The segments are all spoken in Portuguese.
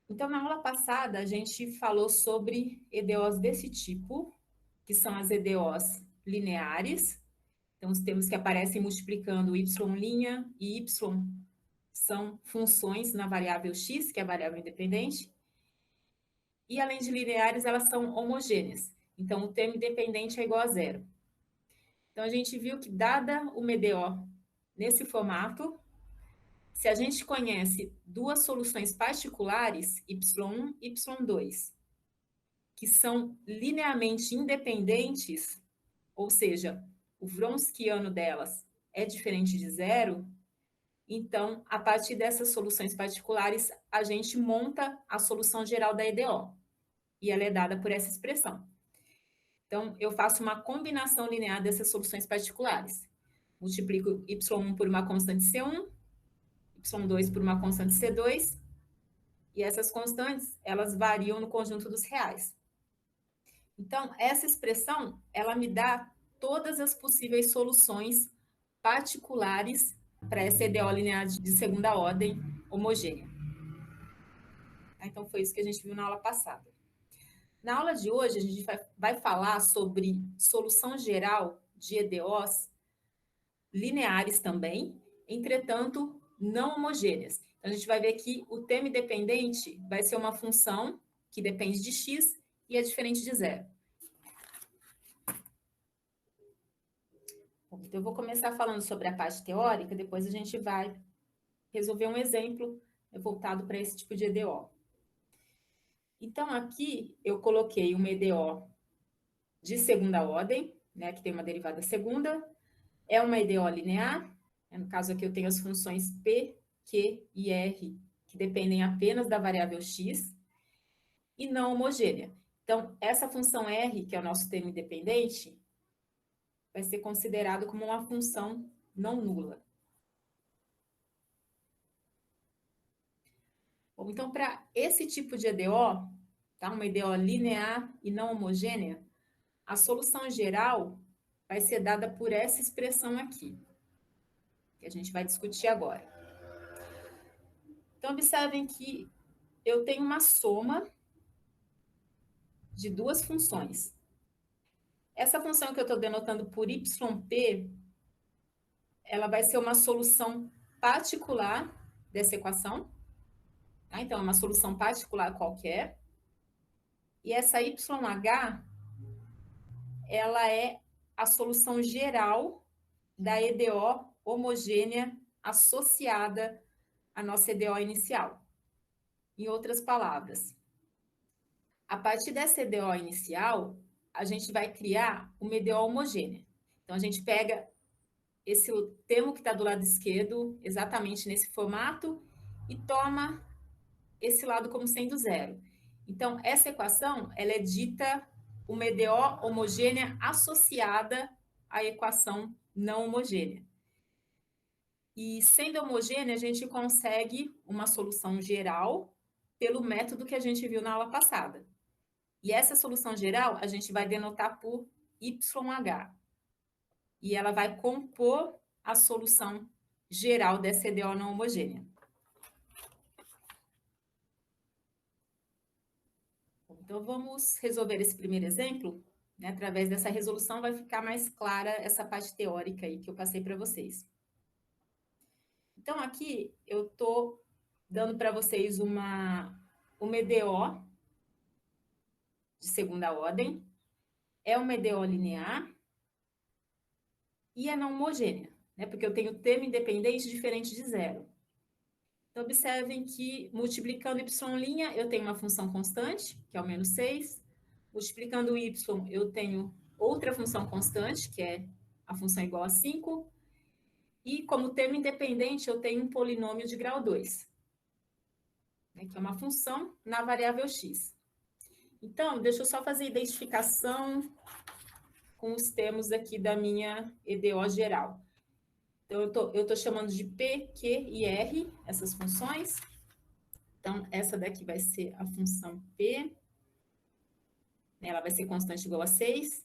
Então, na aula passada, a gente falou sobre EDOs desse tipo, que são as EDOs lineares. Então, os termos que aparecem multiplicando y' e y são funções na variável x, que é a variável independente. E, além de lineares, elas são homogêneas. Então, o termo independente é igual a zero. Então, a gente viu que, dada uma EDO nesse formato, se a gente conhece duas soluções particulares, y1 e y2, que são linearmente independentes, ou seja, o Wronskiano delas é diferente de zero, então, a partir dessas soluções particulares, a gente monta a solução geral da EDO, e ela é dada por essa expressão. Então, eu faço uma combinação linear dessas soluções particulares. Multiplico y1 por uma constante C1, y2 por uma constante C2, e essas constantes, elas variam no conjunto dos reais. Então, essa expressão, ela me dá todas as possíveis soluções particulares para essa EDO linear de segunda ordem homogênea. Então, foi isso que a gente viu na aula passada. Na aula de hoje, a gente vai falar sobre solução geral de EDOs lineares também, entretanto, não homogêneas. Então, a gente vai ver que o termo independente vai ser uma função que depende de x e é diferente de zero. Bom, então, eu vou começar falando sobre a parte teórica, depois a gente vai resolver um exemplo voltado para esse tipo de EDO. Então, aqui eu coloquei uma EDO de segunda ordem, né, que tem uma derivada segunda, é uma EDO linear, no caso aqui eu tenho as funções P, Q e R, que dependem apenas da variável x, e não homogênea. Então, essa função R, que é o nosso termo independente, vai ser considerado como uma função não nula. Bom, então, para esse tipo de EDO, tá, uma EDO linear e não homogênea, a solução geral vai ser dada por essa expressão aqui, que a gente vai discutir agora. Então, observem que eu tenho uma soma de duas funções. Essa função que eu estou denotando por yp, ela vai ser uma solução particular dessa equação. Tá? Então, é uma solução particular qualquer. E essa YH, ela é a solução geral da EDO homogênea associada à nossa EDO inicial. Em outras palavras, a partir dessa EDO inicial, a gente vai criar uma EDO homogênea. Então, a gente pega esse termo que está do lado esquerdo, exatamente nesse formato, e toma esse lado como sendo zero. Então, essa equação, ela é dita uma EDO homogênea associada à equação não homogênea. E, sendo homogênea, a gente consegue uma solução geral pelo método que a gente viu na aula passada. E essa solução geral, a gente vai denotar por YH. E ela vai compor a solução geral dessa EDO não homogênea. Então, vamos resolver esse primeiro exemplo, né? Através dessa resolução vai ficar mais clara essa parte teórica aí que eu passei para vocês. Então, aqui eu estou dando para vocês uma EDO de segunda ordem, é uma EDO linear e é não homogênea, né? Porque eu tenho termo independente diferente de zero. Então, observem que, multiplicando y', eu tenho uma função constante, que é o menos 6. Multiplicando y, eu tenho outra função constante, que é a função igual a 5. E, como termo independente, eu tenho um polinômio de grau 2, né, que é uma função na variável x. Então, deixa eu só fazer a identificação com os termos aqui da minha EDO geral. Então, eu estou chamando de P, Q e R, essas funções. Então, essa daqui vai ser a função P. Ela vai ser constante igual a 6.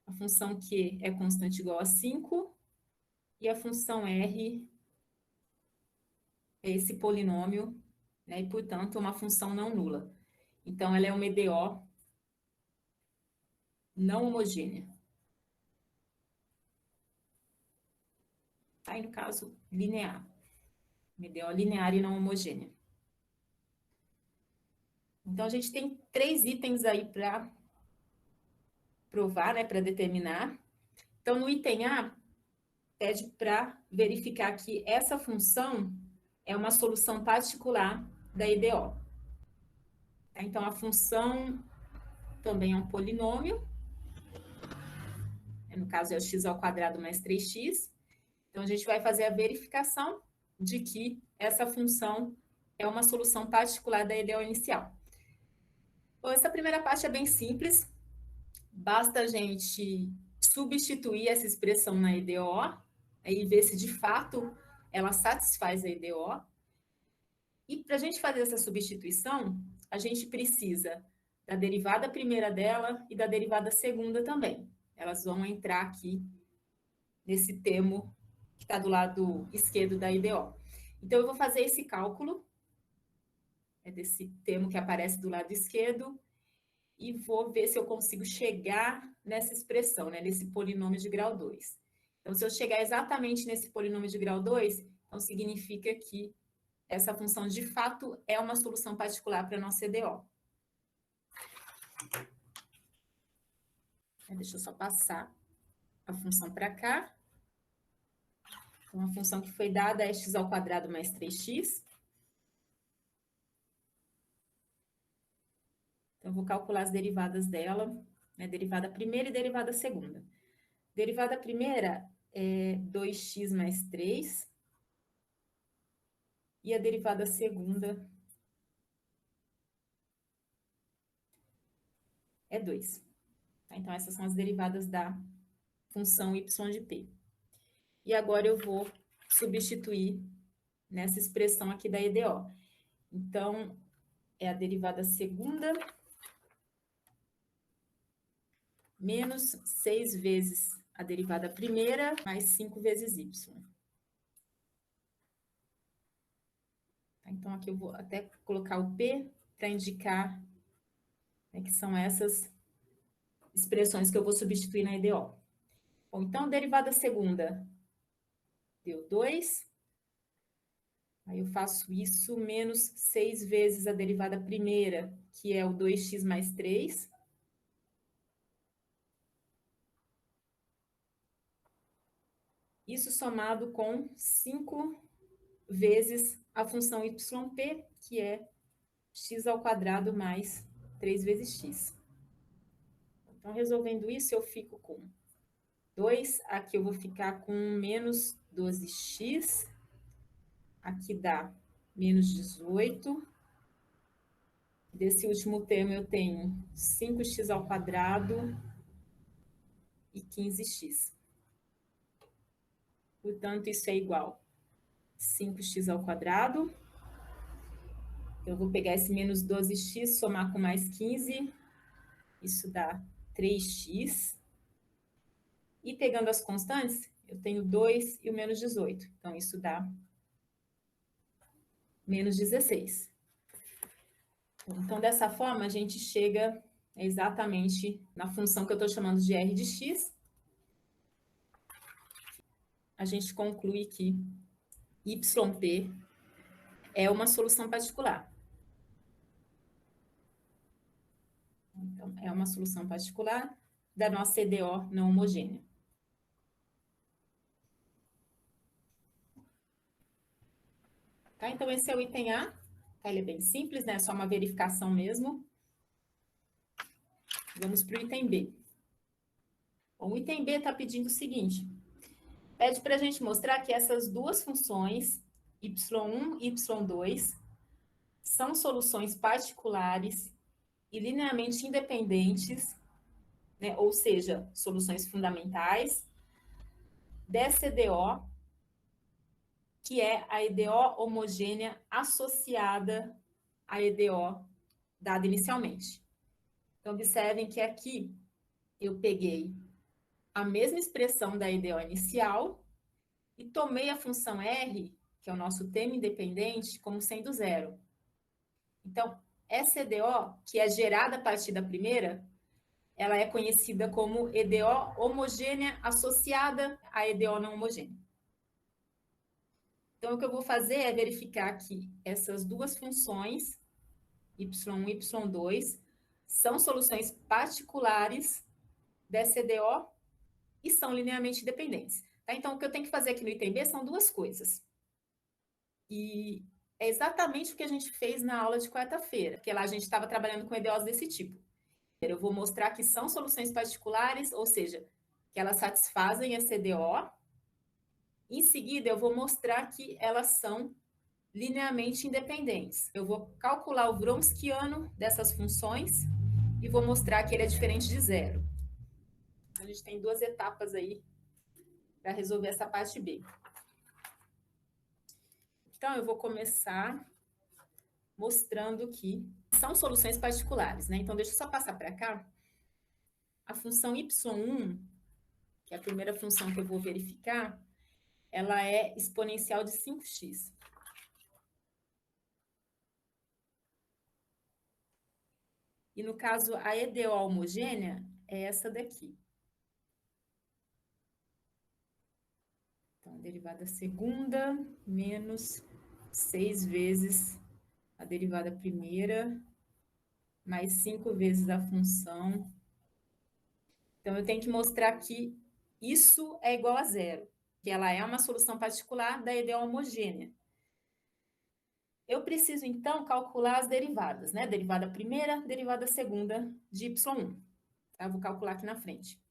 A função Q é constante igual a 5. E a função R é esse polinômio né, e, portanto, uma função não nula. Então, ela é uma EDO não homogênea. Tá? E no caso, linear. Uma EDO linear e não homogênea. Então, a gente tem 3 itens aí para provar, né, para determinar. Então, no item A, pede para verificar que essa função é uma solução particular da EDO. Tá? Então, a função também é um polinômio, no caso é o x ao quadrado mais 3x. Então, a gente vai fazer a verificação de que essa função é uma solução particular da EDO inicial. Bom, essa primeira parte é bem simples, basta a gente substituir essa expressão na EDO, e ver se de fato ela satisfaz a EDO. E para a gente fazer essa substituição, a gente precisa da derivada primeira dela e da derivada segunda também. Elas vão entrar aqui nesse termo que está do lado esquerdo da IDO. Então, eu vou fazer esse cálculo, desse termo que aparece do lado esquerdo, e vou ver se eu consigo chegar nessa expressão, né, nesse polinômio de grau 2. Então, se eu chegar exatamente nesse polinômio de grau 2, então significa que essa função, de fato, é uma solução particular para a nossa EDO. Deixa eu só passar a função para cá. Então, a função que foi dada é x ao quadrado mais 3x. Então, eu vou calcular as derivadas dela, né? Derivada primeira e derivada segunda. Derivada primeira é 2x mais 3. E a derivada segunda é 2. Tá? Então, essas são as derivadas da função y de p. E agora eu vou substituir nessa expressão aqui da EDO. Então, é a derivada segunda menos 6 vezes a derivada primeira, mais 5 vezes y. Então, aqui eu vou até colocar o P para indicar, né, que são essas expressões que eu vou substituir na EDO. Bom, então, derivada segunda deu 2. Aí eu faço isso menos 6 vezes a derivada primeira, que é o 2x mais 3. Isso somado com 5 vezes a função yp, que é x ao quadrado mais 3 vezes x. Então, resolvendo isso, eu fico com 2. Aqui eu vou ficar com menos 12x. Aqui dá menos 18. Desse último termo, eu tenho 5x ao quadrado e 15x. Portanto, isso é igual a 5x ao quadrado. Eu vou pegar esse menos 12x, somar com mais 15. Isso dá 3x. E pegando as constantes, eu tenho 2 e o menos 18. Então, isso dá menos 16. Então, dessa forma, a gente chega exatamente na função que eu estou chamando de r de x. A gente conclui que yp é uma solução particular. Então, é uma solução particular da nossa EDO não homogênea. Tá? Então, esse é o item A. Tá? Ele é bem simples, né? É só uma verificação mesmo. Vamos para o item B. Bom, o item B está pedindo o seguinte. Pede para a gente mostrar que essas duas funções, y1 e y2, são soluções particulares e linearmente independentes, né? Ou seja, soluções fundamentais, dessa EDO, que é a EDO homogênea associada à EDO dada inicialmente. Então, observem que aqui eu peguei a mesma expressão da EDO inicial e tomei a função R, que é o nosso termo independente, como sendo zero. Então, essa EDO, que é gerada a partir da primeira, ela é conhecida como EDO homogênea associada à EDO não homogênea. Então, o que eu vou fazer é verificar que essas duas funções, y1 e y2, são soluções particulares dessa EDO e são linearmente dependentes. Tá? Então, o que eu tenho que fazer aqui no item B são duas coisas. E é exatamente o que a gente fez na aula de quarta-feira, porque lá a gente estava trabalhando com EDOs desse tipo. Eu vou mostrar que são soluções particulares, ou seja, que elas satisfazem essa EDO. Em seguida, eu vou mostrar que elas são linearmente independentes. Eu vou calcular o Wronskiano dessas funções e vou mostrar que ele é diferente de zero. A gente tem duas etapas aí para resolver essa parte B. Então, eu vou começar mostrando que são soluções particulares, né? Então, deixa eu só passar para cá. A função y1, que é a primeira função que eu vou verificar, ela é exponencial de 5x. E no caso, a EDO homogênea é essa daqui. Então, a derivada segunda menos 6 vezes a derivada primeira, mais 5 vezes a função. Então, eu tenho que mostrar que isso é igual a zero, que ela é uma solução particular da EDO homogênea. Eu preciso, então, calcular as derivadas, né? Derivada primeira, derivada segunda de y1. Tá? Vou calcular aqui na frente.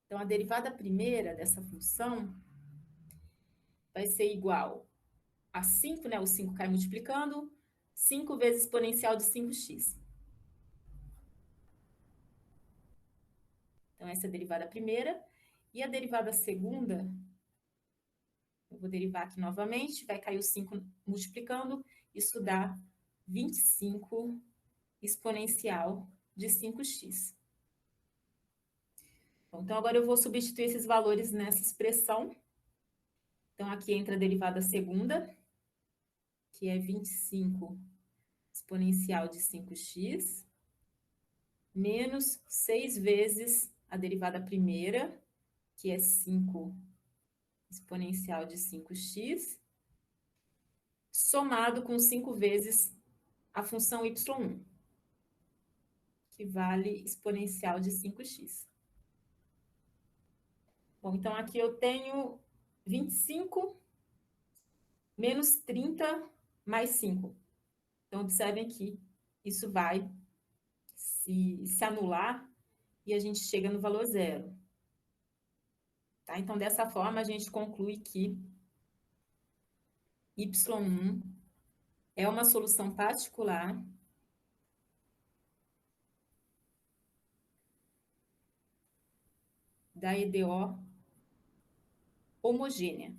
Então, a derivada primeira dessa função vai ser igual a 5, né? O 5 cai multiplicando, 5 vezes exponencial de 5x. Então, essa é a derivada primeira. E a derivada segunda, eu vou derivar aqui novamente, vai cair o 5 multiplicando, isso dá 25 exponencial de 5x. Bom, então, agora eu vou substituir esses valores nessa expressão. Então, aqui entra a derivada segunda, que é 25 exponencial de 5x, menos 6 vezes a derivada primeira, que é 5 exponencial de 5x, somado com 5 vezes a função y1, que vale exponencial de 5x. Bom, então aqui eu tenho 25 menos 30 mais 5. Então, observem que isso vai se anular e a gente chega no valor zero. Tá? Então, dessa forma, a gente conclui que y1 é uma solução particular da EDO homogênea.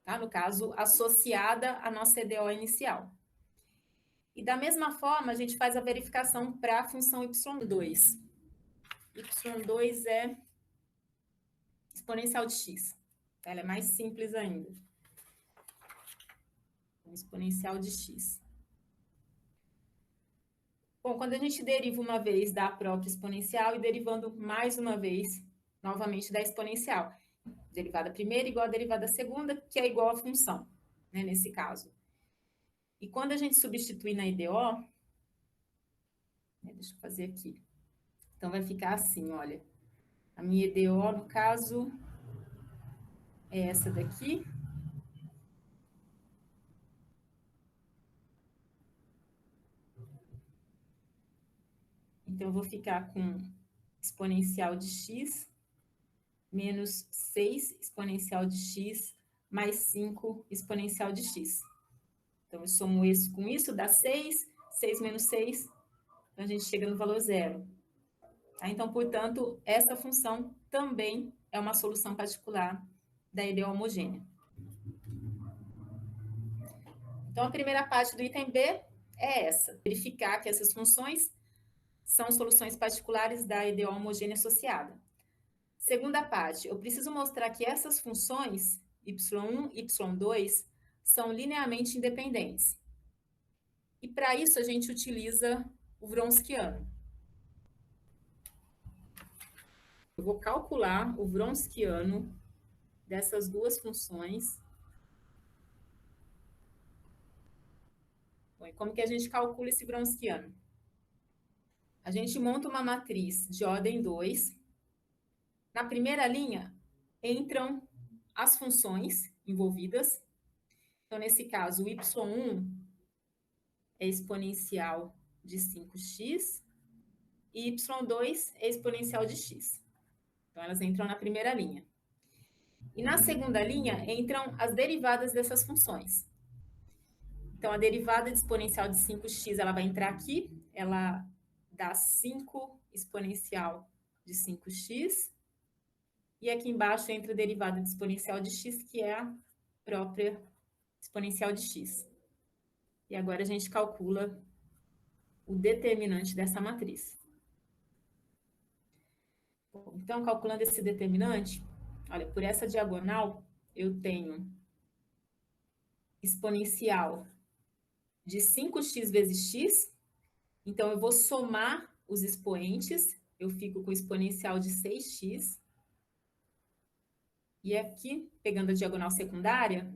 Tá? No caso, associada à nossa EDO inicial. E da mesma forma, a gente faz a verificação para a função y2. y2 é exponencial de x. Ela é mais simples ainda. Exponencial de x. Bom, quando a gente deriva uma vez da própria exponencial e derivando mais uma vez, novamente, da exponencial. Derivada primeira igual a derivada segunda, que é igual à função, né, nesse caso. E quando a gente substitui na EDO, né, deixa eu fazer aqui. Então, vai ficar assim, olha. A minha EDO, no caso, é essa daqui. Então, eu vou ficar com exponencial de x menos 6 exponencial de x mais 5 exponencial de x. Então, eu somo isso com isso, dá 6, 6 menos 6, então a gente chega no valor zero. Tá? Então, portanto, essa função também é uma solução particular da EDO homogênea. Então, a primeira parte do item B é essa, verificar que essas funções são soluções particulares da EDO homogênea associada. Segunda parte, eu preciso mostrar que essas funções, y1 e y2, são linearmente independentes. E para isso a gente utiliza o Wronskiano. Eu vou calcular o Wronskiano dessas duas funções. Bom, e como que a gente calcula esse Wronskiano? A gente monta uma matriz de ordem 2. Na primeira linha entram as funções envolvidas. Então, nesse caso, o y1 é exponencial de 5x e y2 é exponencial de x. Então, elas entram na primeira linha. E na segunda linha entram as derivadas dessas funções. Então, a derivada de exponencial de 5x, ela vai entrar aqui, ela dá 5 exponencial de 5x, e aqui embaixo entra a derivada de exponencial de x, que é a própria exponencial de x. E agora a gente calcula o determinante dessa matriz. Bom, então, calculando esse determinante, olha, por essa diagonal, eu tenho exponencial de 5x vezes x, então eu vou somar os expoentes, eu fico com exponencial de 6x, e aqui, pegando a diagonal secundária,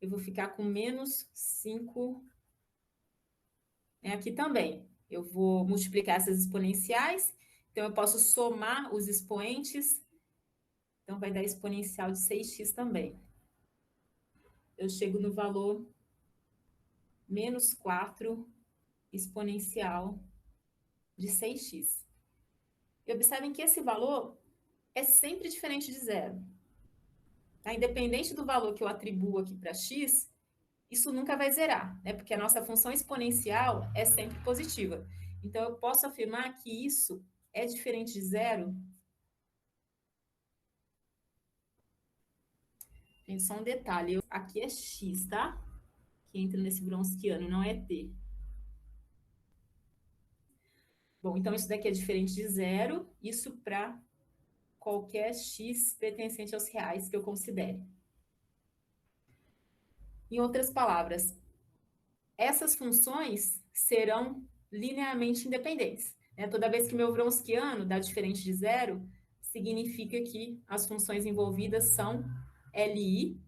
eu vou ficar com menos 5. Aqui também, eu vou multiplicar essas exponenciais, então eu posso somar os expoentes, então vai dar exponencial de 6x também. Eu chego no valor menos 4 exponencial de 6x. E observem que esse valor é sempre diferente de zero. Tá? Independente do valor que eu atribuo aqui para x, isso nunca vai zerar, né? Porque a nossa função exponencial é sempre positiva. Então, eu posso afirmar que isso é diferente de zero. Gente, só um detalhe, aqui é x, tá? Que entra nesse Wronskiano, não é t. Bom, então isso daqui é diferente de zero, isso para qualquer x pertencente aos reais que eu considere. Em outras palavras, essas funções serão linearmente independentes. Né? Toda vez que meu Wronskiano dá diferente de zero, significa que as funções envolvidas são LI,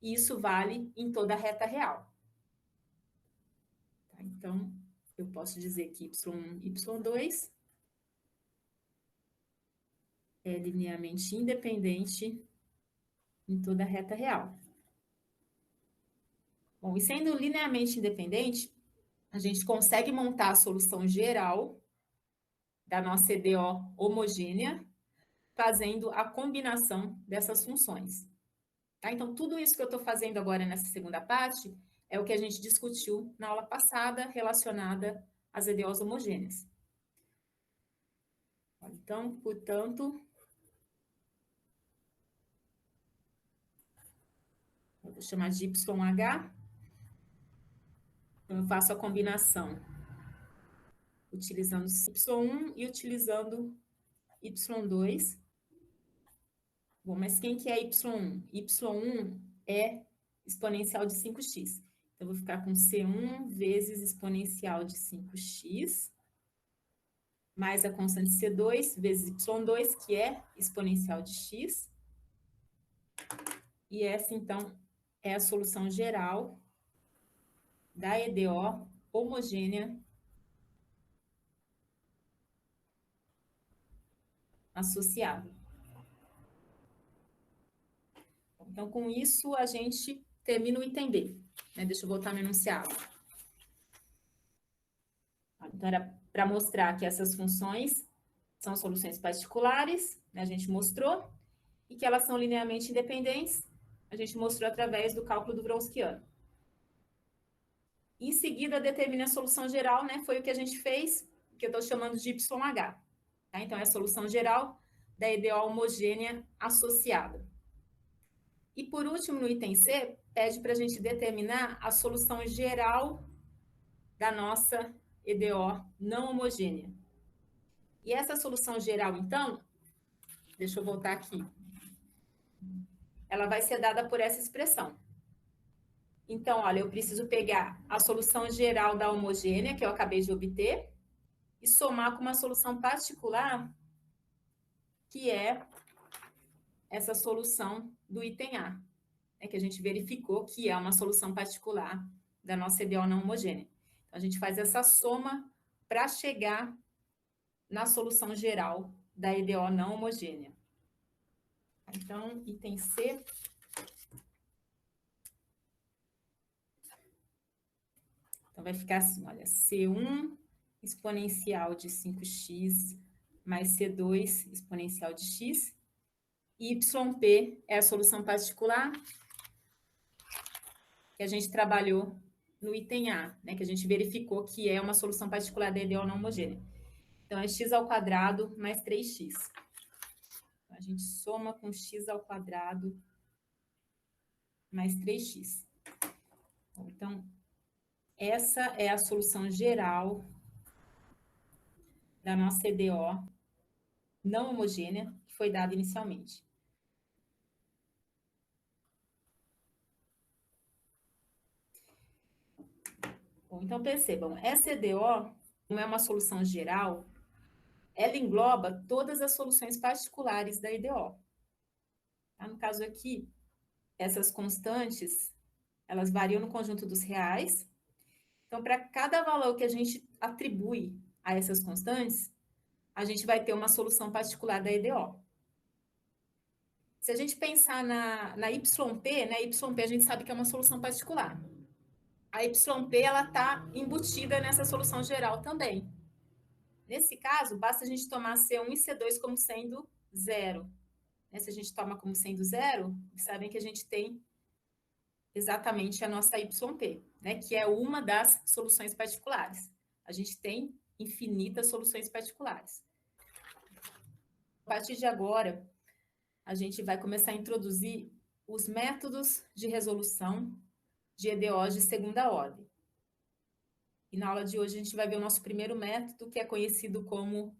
e isso vale em toda a reta real. Tá? Então, eu posso dizer que y1 e y2 é linearmente independente em toda a reta real. Bom, e sendo linearmente independente, a gente consegue montar a solução geral da nossa EDO homogênea, fazendo a combinação dessas funções. Tá? Então, tudo isso que eu estou fazendo agora nessa segunda parte é o que a gente discutiu na aula passada, relacionada às EDOs homogêneas. Então, portanto, vou chamar de YH. Então, eu faço a combinação utilizando Y1 e utilizando Y2. Bom, mas quem que é Y1? Y1 é exponencial de 5x. Então, eu vou ficar com C1 vezes exponencial de 5x, mais a constante C2 vezes Y2, que é exponencial de x. E essa, então, é a solução geral da EDO homogênea associada. Então, com isso, a gente termina o item B. Né? Deixa eu voltar no enunciado. Então, era para mostrar que essas funções são soluções particulares, né? A gente mostrou, e que elas são linearmente independentes, a gente mostrou através do cálculo do Wronskiano. Em seguida, determina a solução geral, né? Foi o que a gente fez, que eu estou chamando de YH. Tá? Então, é a solução geral da EDO homogênea associada. E por último, no item C, pede para a gente determinar a solução geral da nossa EDO não homogênea. E essa solução geral, então, deixa eu voltar aqui, ela vai ser dada por essa expressão. Então, olha, eu preciso pegar a solução geral da homogênea, que eu acabei de obter, e somar com uma solução particular, que é essa solução do item A, né, que a gente verificou que é uma solução particular da nossa EDO não homogênea. Então, a gente faz essa soma para chegar na solução geral da EDO não homogênea. Então, item C. Então, vai ficar assim, olha, C1 exponencial de 5x mais C2 exponencial de x. YP é a solução particular que a gente trabalhou no item A, né, que a gente verificou que é uma solução particular da EDO não homogênea. Então, é x ao quadrado mais 3x. Então, a gente soma com x ao quadrado mais 3x. Então, essa é a solução geral da nossa EDO não homogênea, que foi dada inicialmente. Bom, então, percebam, essa EDO não é uma solução geral, ela engloba todas as soluções particulares da EDO. Tá? No caso aqui, essas constantes, elas variam no conjunto dos reais. Então, para cada valor que a gente atribui a essas constantes, a gente vai ter uma solução particular da EDO. Se a gente pensar na YP, né, YP a gente sabe que é uma solução particular. A YP, ela está embutida nessa solução geral também. Nesse caso, basta a gente tomar C1 e C2 como sendo zero. Se a gente toma como sendo zero, sabem que a gente tem exatamente a nossa YP, né, que é uma das soluções particulares. A gente tem infinitas soluções particulares. A partir de agora, a gente vai começar a introduzir os métodos de resolução de EDOs de segunda ordem. E na aula de hoje a gente vai ver o nosso primeiro método, que é conhecido como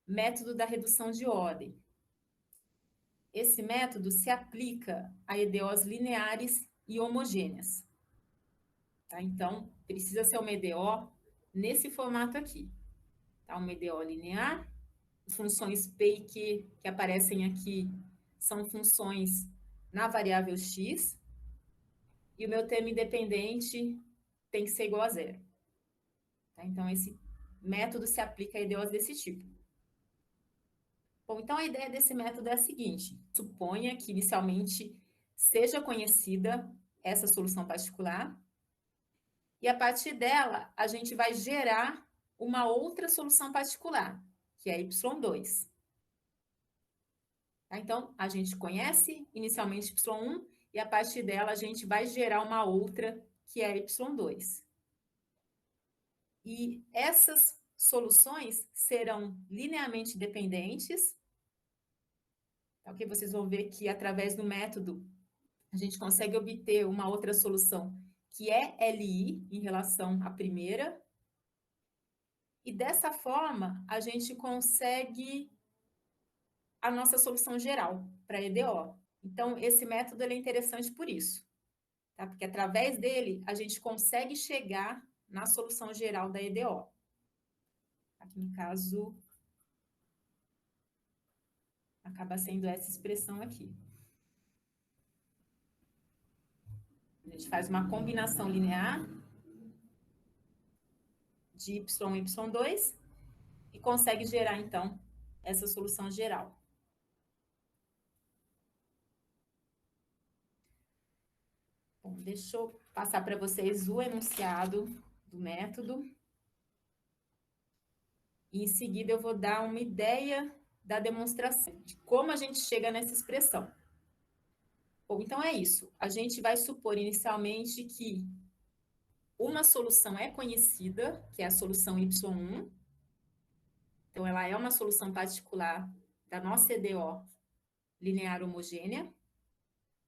método da redução de ordem. Esse método se aplica a EDOs lineares e homogêneas. Tá? Então, precisa ser uma EDO nesse formato aqui. Tá? Uma EDO linear, as funções P e Q que aparecem aqui são funções na variável x, e o meu termo independente tem que ser igual a zero. Tá? Então, esse método se aplica a EDOs desse tipo. Bom, então a ideia desse método é a seguinte: suponha que inicialmente seja conhecida essa solução particular, e a partir dela a gente vai gerar uma outra solução particular, que é y2. Tá? Então, a gente conhece inicialmente y1, e a partir dela a gente vai gerar uma outra, que é y2. E essas soluções serão linearmente dependentes. Então, aqui vocês vão ver que através do método a gente consegue obter uma outra solução que é LI em relação à primeira. E dessa forma, a gente consegue a nossa solução geral para EDO. Então, esse método ele é interessante por isso, tá? Porque através dele a gente consegue chegar na solução geral da EDO. Aqui no caso, acaba sendo essa expressão aqui. A gente faz uma combinação linear de y e y2 e consegue gerar, então, essa solução geral. Bom, deixa eu passar para vocês o enunciado do método. E em seguida eu vou dar uma ideia da demonstração, de como a gente chega nessa expressão. Bom, então é isso. A gente vai supor inicialmente que uma solução é conhecida, que é a solução y1. Então, ela é uma solução particular da nossa EDO linear homogênea.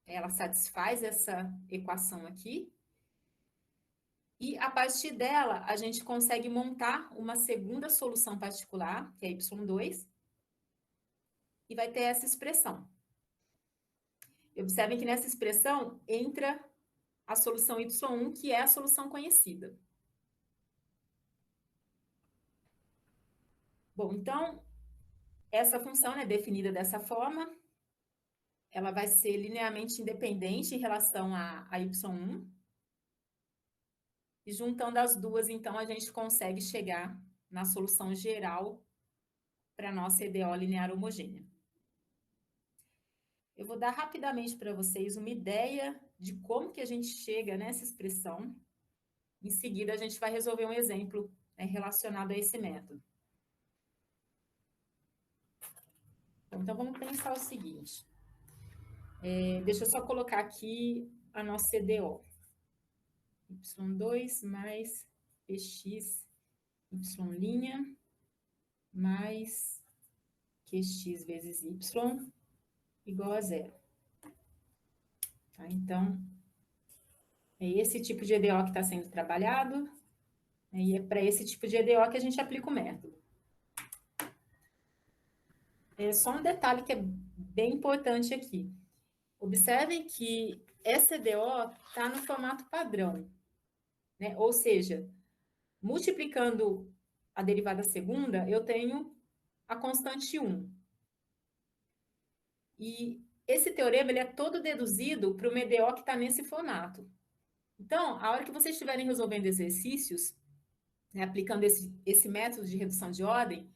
Ela satisfaz essa equação aqui. E, a partir dela, a gente consegue montar uma segunda solução particular, que é y2, e vai ter essa expressão. Observem que nessa expressão entra a solução Y1, que é a solução conhecida. Bom, então, essa função é definida dessa forma, ela vai ser linearmente independente em relação a Y1, e juntando as duas, então, a gente consegue chegar na solução geral para a nossa EDO linear homogênea. Eu vou dar rapidamente para vocês uma ideia de como que a gente chega nessa expressão. Em seguida, a gente vai resolver um exemplo relacionado a esse método. Então, vamos pensar o seguinte. Deixa eu só colocar aqui a nossa EDO. Y2 mais px, y' mais qx vezes y igual a zero. Tá? Então, é esse tipo de EDO que está sendo trabalhado, e é para esse tipo de EDO que a gente aplica o método. Só um detalhe que é bem importante aqui. Observem que essa EDO está no formato padrão, né? Ou seja, multiplicando a derivada segunda, eu tenho a constante 1. E esse teorema ele é todo deduzido para uma EDO que está nesse formato. Então, a hora que vocês estiverem resolvendo exercícios, né, aplicando esse método de redução de ordem,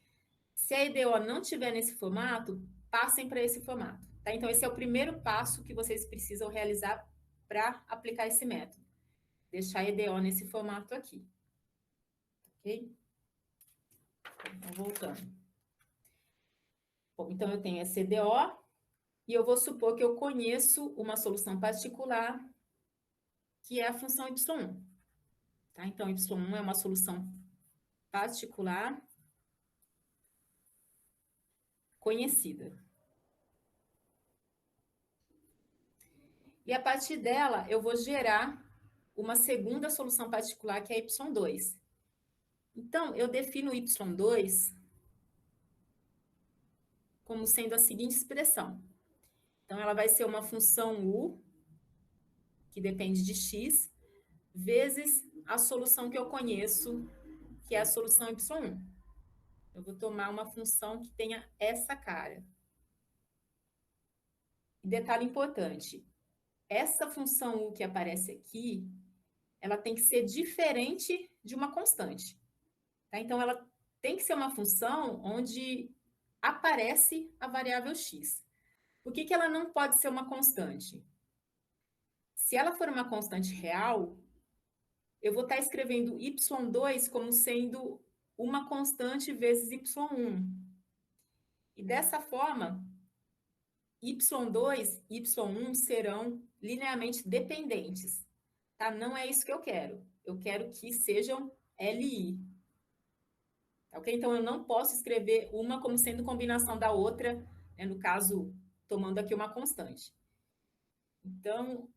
se a EDO não estiver nesse formato, passem para esse formato. Tá? Então, esse é o primeiro passo que vocês precisam realizar para aplicar esse método. Deixar a EDO nesse formato aqui. Ok? Então, voltando. Bom, então, eu tenho essa EDO e eu vou supor que eu conheço uma solução particular que é a função y1. Tá? Então, y1 é uma solução particular conhecida. E a partir dela, eu vou gerar uma segunda solução particular, que é y2. Então, eu defino y2 como sendo a seguinte expressão. Então, ela vai ser uma função u, que depende de x, vezes a solução que eu conheço, que é a solução y1. Eu vou tomar uma função que tenha essa cara. E detalhe importante, essa função u que aparece aqui, ela tem que ser diferente de uma constante. Tá? Então, ela tem que ser uma função onde aparece a variável x. Por que ela não pode ser uma constante? Se ela for uma constante real, eu vou estar escrevendo y2 como sendo uma constante vezes y1. E dessa forma, y2 e y1 serão linearmente dependentes. Tá? Não é isso que eu quero. Eu quero que sejam LI. Ok? Então, eu não posso escrever uma como sendo combinação da outra, né? No caso, tomando aqui uma constante. Então,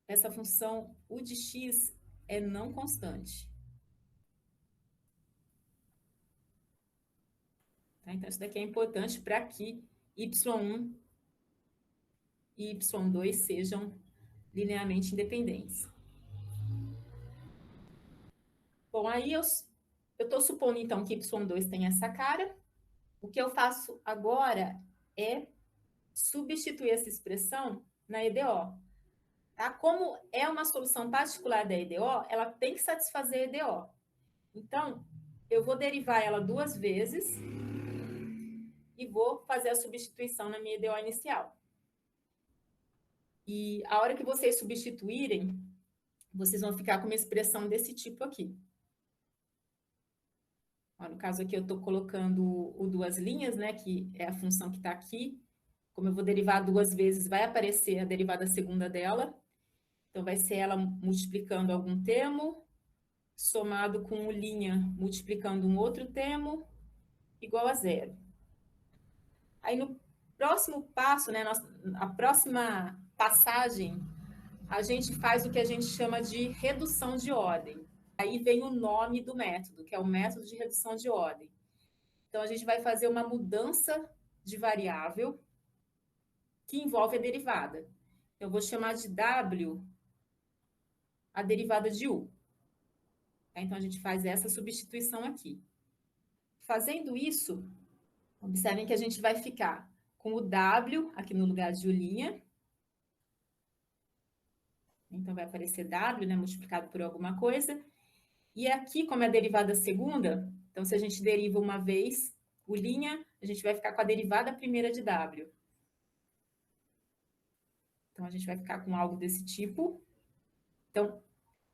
essa função u de x é não constante. Tá? Então, isso daqui é importante para que y1 e y2 sejam linearmente independentes. Bom, aí eu estou supondo, então, que y2 tem essa cara. O que eu faço agora é substituir essa expressão na EDO. Tá? Como é uma solução particular da EDO, ela tem que satisfazer a EDO. Então, eu vou derivar ela duas vezes e vou fazer a substituição na minha EDO inicial. E a hora que vocês substituírem, vocês vão ficar com uma expressão desse tipo aqui. Ó, no caso aqui, eu estou colocando o duas linhas, né, que é a função que está aqui. Como eu vou derivar duas vezes, vai aparecer a derivada segunda dela. Então, vai ser ela multiplicando algum termo, somado com o linha multiplicando um outro termo, igual a zero. Aí, no próximo passo, né, a próxima passagem, a gente faz o que a gente chama de redução de ordem. Aí vem o nome do método, que é o método de redução de ordem. Então, a gente vai fazer uma mudança de variável que envolve a derivada. Eu vou chamar de W a derivada de u. Tá? Então, a gente faz essa substituição aqui. Fazendo isso, observem que a gente vai ficar com o w aqui no lugar de u'. Então, vai aparecer w, né, multiplicado por alguma coisa. E aqui, como é a derivada segunda, então, se a gente deriva uma vez u', a gente vai ficar com a derivada primeira de w. Então, a gente vai ficar com algo desse tipo. Então,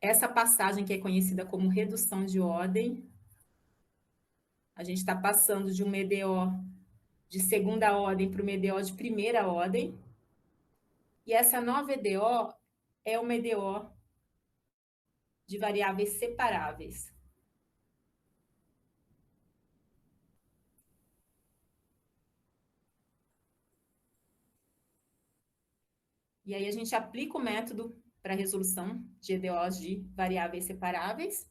essa passagem que é conhecida como redução de ordem, a gente está passando de um EDO de segunda ordem para uma EDO de primeira ordem. E essa nova EDO é uma EDO de variáveis separáveis. E aí a gente aplica o método para resolução de EDOs de variáveis separáveis.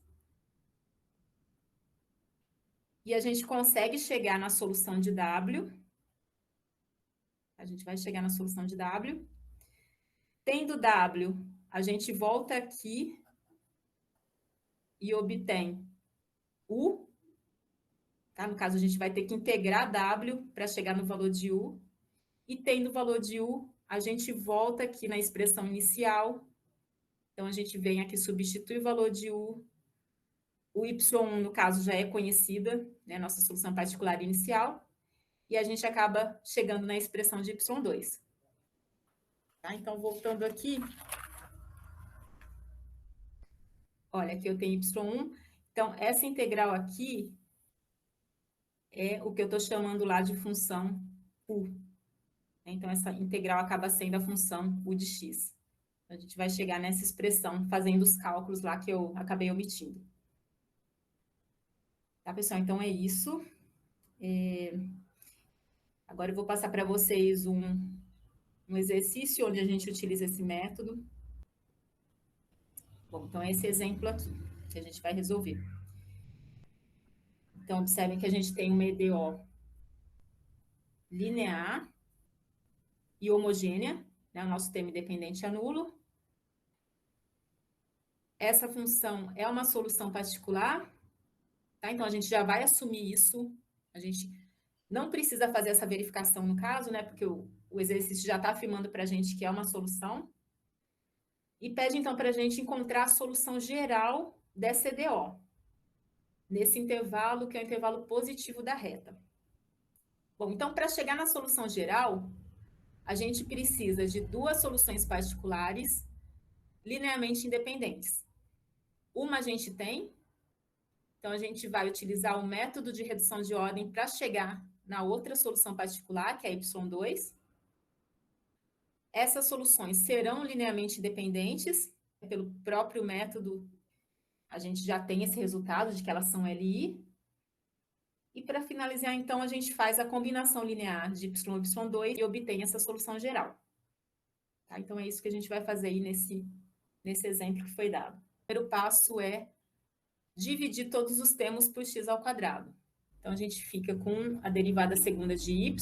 E a gente consegue chegar na solução de W. A gente vai chegar na solução de W. Tendo W, a gente volta aqui e obtém U. Tá? No caso, a gente vai ter que integrar W para chegar no valor de U. E tendo o valor de U, a gente volta aqui na expressão inicial. Então, a gente vem aqui, substitui o valor de U. O Y1, no caso, já é conhecida, né, nossa solução particular inicial, e a gente acaba chegando na expressão de Y2. Tá? Então, voltando aqui, olha, aqui eu tenho Y1, então, essa integral aqui é o que eu estou chamando lá de função U. Então, essa integral acaba sendo a função U de x. A gente vai chegar nessa expressão fazendo os cálculos lá que eu acabei omitindo. Tá, pessoal? Então, é isso. Agora eu vou passar para vocês um exercício onde a gente utiliza esse método. Bom, então é esse exemplo aqui que a gente vai resolver. Então, observem que a gente tem uma EDO linear e homogênea, né? O nosso termo independente é nulo. Essa função é uma solução particular, tá? Então, a gente já vai assumir isso. A gente não precisa fazer essa verificação no caso, né? Porque o exercício já está afirmando para a gente que é uma solução. E pede, então, para a gente encontrar a solução geral dessa EDO, nesse intervalo, que é o intervalo positivo da reta. Bom, então, para chegar na solução geral, a gente precisa de duas soluções particulares linearmente independentes. Uma a gente tem, então a gente vai utilizar o método de redução de ordem para chegar na outra solução particular, que é Y2. Essas soluções serão linearmente independentes, pelo próprio método, a gente já tem esse resultado de que elas são LI. E para finalizar, então, a gente faz a combinação linear de Y e Y2 e obtém essa solução geral. Tá? Então, é isso que a gente vai fazer aí nesse exemplo que foi dado. O primeiro passo é dividir todos os termos por x ao quadrado. Então, a gente fica com a derivada segunda de y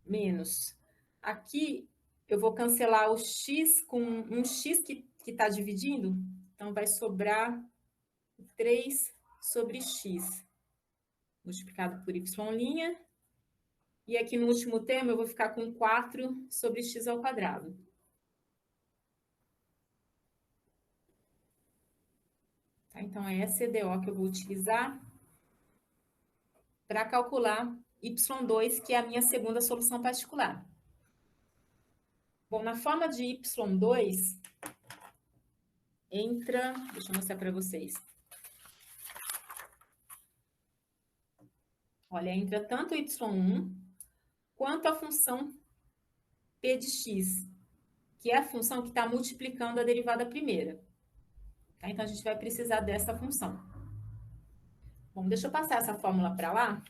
menos. Aqui, eu vou cancelar o x com um x que está dividindo, então vai sobrar 3 sobre x, multiplicado por y'. E aqui no último termo, eu vou ficar com 4 sobre x ao quadrado. Tá? Então, é essa EDO que eu vou utilizar para calcular y2, que é a minha segunda solução particular. Bom, na forma de y2, entra... Deixa eu mostrar para vocês. Olha, entra tanto y1 quanto a função p de x, que é a função que está multiplicando a derivada primeira. Tá? Então, a gente vai precisar dessa função. Bom, deixa eu passar essa fórmula para lá.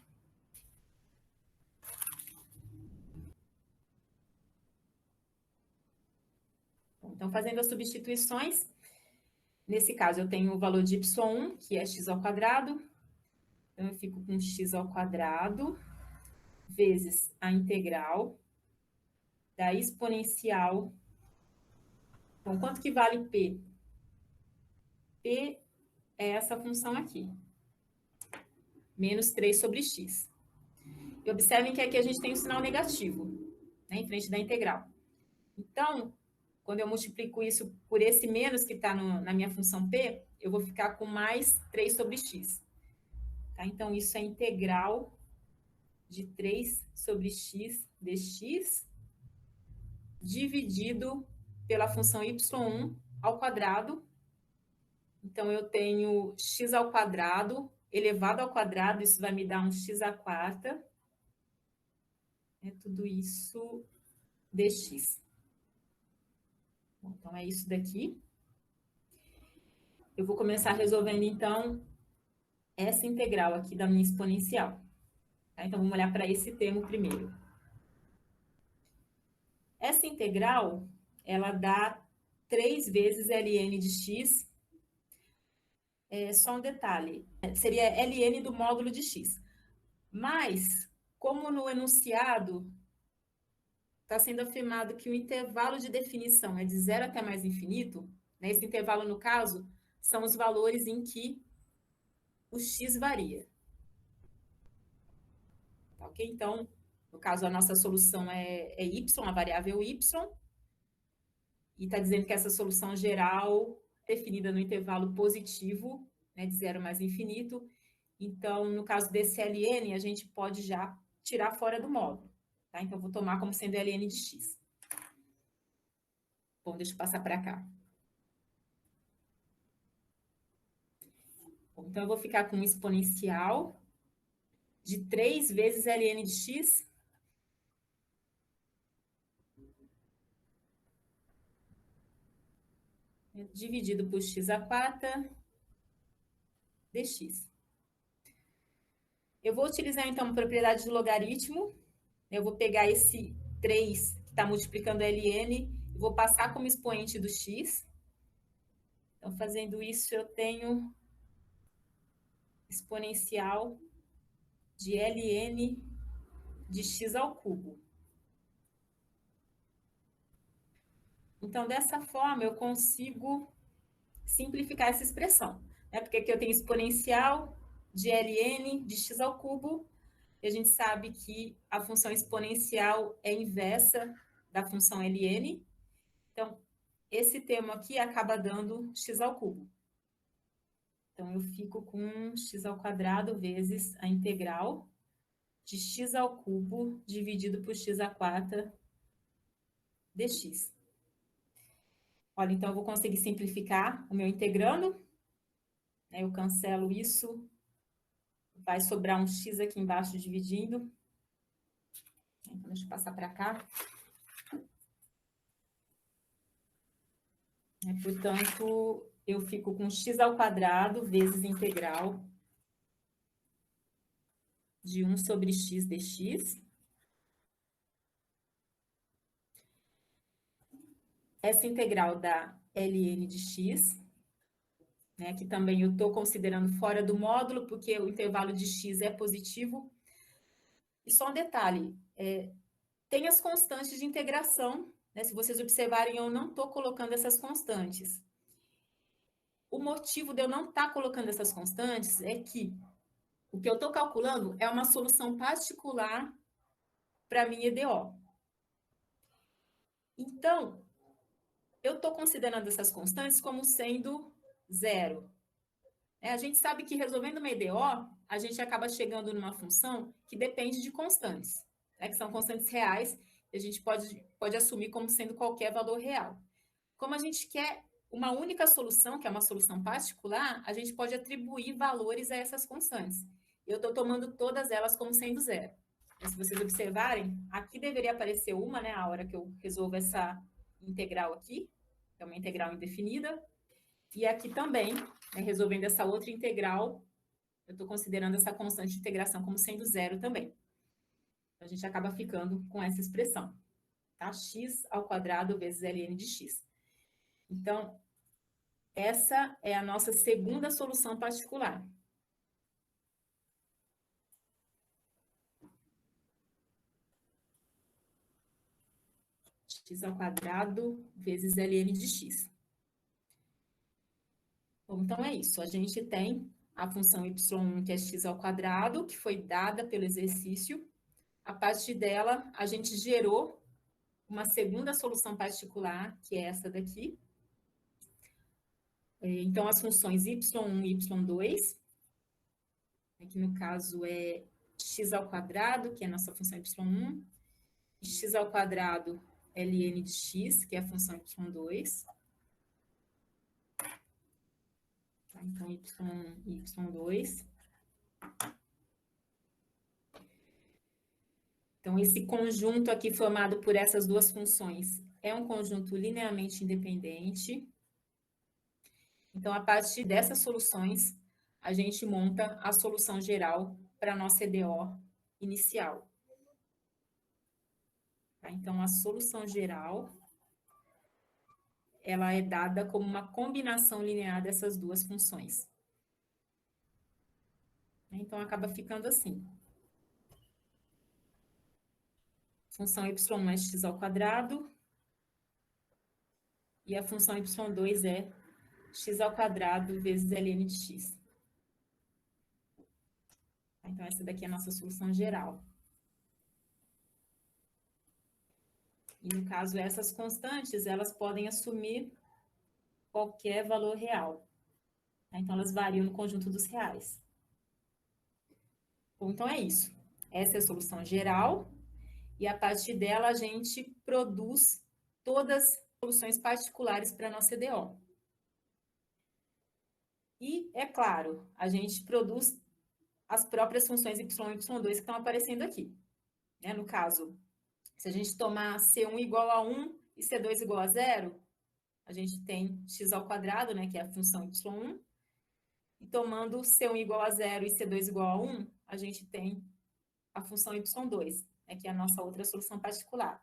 Bom, então, fazendo as substituições, nesse caso, eu tenho o valor de y1, que é x ao quadrado. Então, eu fico com x ao quadrado vezes a integral da exponencial Bom, quanto que vale P? P é essa função aqui, menos 3 sobre x. E observem que aqui a gente tem um sinal negativo, né, em frente da integral. Então, quando eu multiplico isso por esse menos que está na minha função P, eu vou ficar com mais 3 sobre x. Tá? Então, isso é integral de 3 sobre x dx dividido pela função y1 ao quadrado. Então, eu tenho x ao quadrado elevado ao quadrado, isso vai me dar um x à quarta. É tudo isso dx. Bom, então, é isso daqui. Eu vou começar resolvendo, então, essa integral aqui da minha exponencial. Tá? Então, vamos olhar para esse termo primeiro. Essa integral, ela dá 3 vezes ln de x. Só um detalhe, seria ln do módulo de x. Mas, como no enunciado está sendo afirmado que o intervalo de definição é de 0 até mais infinito, né, esse intervalo, no caso, são os valores em que o x varia. Tá, ok? Então, no caso, a nossa solução é y, a variável y, e está dizendo que essa solução geral, definida no intervalo positivo, né, de 0 mais infinito. Então, no caso desse ln, a gente pode já tirar fora do módulo. Tá? Então, vou tomar como sendo ln de x. Bom, deixa eu passar para cá. Bom, então, eu vou ficar com um exponencial de 3 vezes ln de x dividido por x à quarta dx. Eu vou utilizar, então, a propriedade do logaritmo. Eu vou pegar esse 3, que está multiplicando ln, e vou passar como expoente do x. Então, fazendo isso, eu tenho exponencial de ln de x ao cubo. Então, dessa forma, eu consigo simplificar essa expressão, né? Porque aqui eu tenho exponencial de ln de x ao cubo, e a gente sabe que a função exponencial é inversa da função ln. Então, esse termo aqui acaba dando x ao cubo. Então, eu fico com x ao quadrado vezes a integral de x ao cubo dividido por x à quarta dx. Olha, então eu vou conseguir simplificar o meu integrando. Eu cancelo isso. Vai sobrar um x aqui embaixo dividindo. Então, deixa eu passar para cá. Portanto, eu fico com x ao quadrado vezes integral de 1 sobre x dx. Essa integral dá ln de x, né, que também eu estou considerando fora do módulo, porque o intervalo de x é positivo. E só um detalhe, tem as constantes de integração, né, se vocês observarem, eu não estou colocando essas constantes. O motivo de eu não estar colocando essas constantes é que o que eu estou calculando é uma solução particular para a minha EDO. Então, eu estou considerando essas constantes como sendo zero. A gente sabe que resolvendo uma EDO, a gente acaba chegando numa função que depende de constantes, né, que são constantes reais, e a gente pode assumir como sendo qualquer valor real. Como a gente quer uma única solução, que é uma solução particular, a gente pode atribuir valores a essas constantes. Eu estou tomando todas elas como sendo zero. E se vocês observarem, aqui deveria aparecer uma, né, a hora que eu resolvo essa integral aqui, que é uma integral indefinida, e aqui também, né, resolvendo essa outra integral, eu estou considerando essa constante de integração como sendo zero também. Então, a gente acaba ficando com essa expressão, tá? X ao quadrado vezes ln de x. Então, essa é a nossa segunda solução particular. x ao quadrado vezes ln de x. Bom, então é isso. A gente tem a função y1, que é x ao quadrado, que foi dada pelo exercício. A partir dela, a gente gerou uma segunda solução particular, que é essa daqui. Então, as funções y1 e y2, que no caso é x ao quadrado, que é a nossa função y1, e x ao quadrado ln de x, que é a função y2. Tá? Então, y1 e y2. Então, esse conjunto aqui formado por essas duas funções é um conjunto linearmente independente. Então, a partir dessas soluções, a gente monta a solução geral para a nossa EDO inicial. Tá? Então, a solução geral, ela é dada como uma combinação linear dessas duas funções. Então, acaba ficando assim. Função y1 é x ao quadrado, e a função y2 é x ao quadrado vezes ln de x. Então, essa daqui é a nossa solução geral. E, no caso, essas constantes, elas podem assumir qualquer valor real. Então, elas variam no conjunto dos reais. Bom, então, é isso. Essa é a solução geral, e a partir dela a gente produz todas as soluções particulares para a nossa EDO. E, é claro, a gente produz as próprias funções y e y2 que estão aparecendo aqui. No caso, se a gente tomar C1 igual a 1 e C2 igual a 0, a gente tem x ao quadrado, que é a função y1, e tomando C1 igual a 0 e C2 igual a 1, a gente tem a função y2, que é a nossa outra solução particular.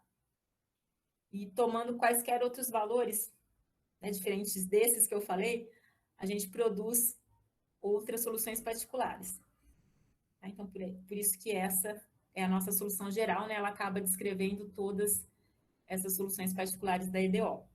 E tomando quaisquer outros valores, diferentes desses que eu falei, a gente produz outras soluções particulares. Então, por isso que essa é a nossa solução geral, ela acaba descrevendo todas essas soluções particulares da EDO.